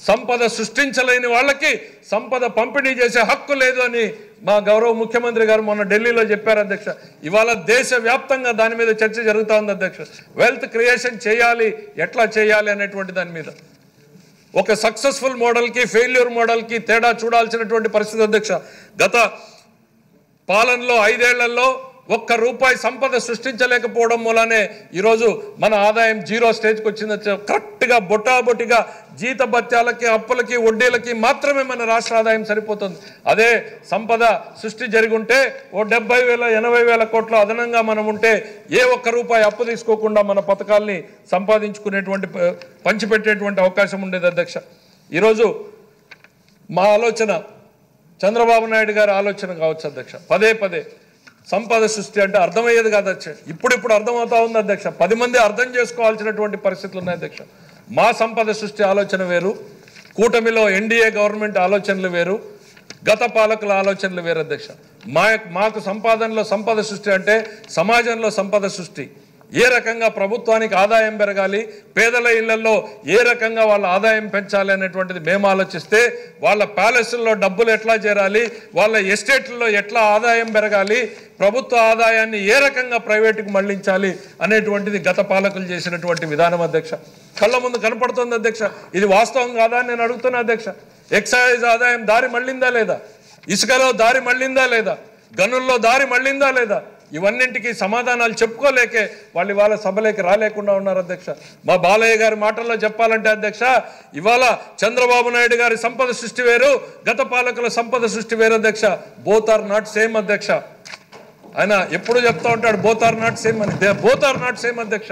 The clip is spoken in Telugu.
సంపద సృష్టించలేని వాళ్ళకి సంపద పంపిణీ చేసే హక్కు లేదు అని మా గౌరవ ముఖ్యమంత్రి గారు మొన్న ఢిల్లీలో చెప్పారు అధ్యక్ష. ఇవాళ దేశవ్యాప్తంగా దాని మీద చర్చ జరుగుతూ ఉంది అధ్యక్ష. వెల్త్ క్రియేషన్ చేయాలి, ఎట్లా చేయాలి అనేటువంటి దాని మీద ఒక సక్సెస్ఫుల్ మోడల్కి ఫెయిల్యూర్ మోడల్కి తేడా చూడాల్సినటువంటి పరిస్థితి అధ్యక్ష. గత పాలనలో 5 ఏళ్లలో ₹1 సంపద సృష్టించలేకపోవడం మూలనే ఈరోజు మన ఆదాయం 0 స్టేజ్కి వచ్చింది. కరెక్ట్గా బొటాబొటిగా జీతభత్యాలకి అప్పులకి వడ్డీలకి మాత్రమే మన రాష్ట్ర ఆదాయం సరిపోతుంది. అదే సంపద సృష్టి జరుగుంటే ఓ 70,000 80,000 కోట్ల అదనంగా మనం ఉంటే ఏ ₹1 అప్పు తీసుకోకుండా మన పథకాల్ని సంపాదించుకునేటువంటి పంచిపెట్టేటువంటి అవకాశం ఉండేది అధ్యక్ష. ఈరోజు మా ఆలోచన చంద్రబాబు నాయుడు గారి ఆలోచన కావచ్చు అధ్యక్ష. పదే సంపద సృష్టి అంటే అర్థమయ్యేది కాదు అధ్యక్ష. ఇప్పుడు అర్థమవుతా ఉంది అధ్యక్ష. 10 మంది అర్థం చేసుకోవాల్సినటువంటి పరిస్థితులు ఉన్నాయి అధ్యక్ష. మా సంపద సృష్టి ఆలోచన వేరు, కూటమిలో ఎన్డీఏ గవర్నమెంట్ ఆలోచనలు వేరు, గత పాలకుల ఆలోచనలు వేరు అధ్యక్ష. మాకు సంపాదనలో సంపద సృష్టి అంటే సమాజంలో సంపద సృష్టి, ఏ రకంగా ప్రభుత్వానికి ఆదాయం పెరగాలి, పేదల ఇళ్లలో ఏ రకంగా వాళ్ళ ఆదాయం పెంచాలి అనేటువంటిది మేము ఆలోచిస్తే, వాళ్ళ ప్యాలెస్ల్లో డబ్బులు ఎట్లా చేరాలి, వాళ్ళ ఎస్టేట్లలో ఎట్లా ఆదాయం పెరగాలి, ప్రభుత్వ ఆదాయాన్ని ఏ రకంగా ప్రైవేటుకు మళ్లించాలి అనేటువంటిది గత పాలకులు చేసినటువంటి విధానం అధ్యక్ష. కళ్ళ ముందు కనపడుతుంది అధ్యక్ష. ఇది వాస్తవం కాదా అని నేను అడుగుతున్నా అధ్యక్ష. ఎక్సైజ్ ఆదాయం దారి మళ్లిందా లేదా, ఇసుకలో దారి మళ్లిందా లేదా, గనుల్లో దారి మళ్లిందా లేదా, ఇవన్నింటికి సమాధానాలు చెప్పుకోలేకే వాళ్ళు ఇవాళ సభలోకి రాలేకుండా ఉన్నారు అధ్యక్ష. మా బాలయ్య గారి మాటల్లో చెప్పాలంటే అధ్యక్ష, ఇవాళ చంద్రబాబు నాయుడు గారి సంపద సృష్టి వేరు, గత పాలకుల సంపద సృష్టి వేరు అధ్యక్ష. బోత్ ఆర్ నాట్ సేమ్ అధ్యక్ష. ఆయన ఎప్పుడు చెప్తా ఉంటాడు బోత్ ఆర్ నాట్ సేమ్ అని. బోత్ ఆర్ నాట్ సేమ్ అధ్యక్ష.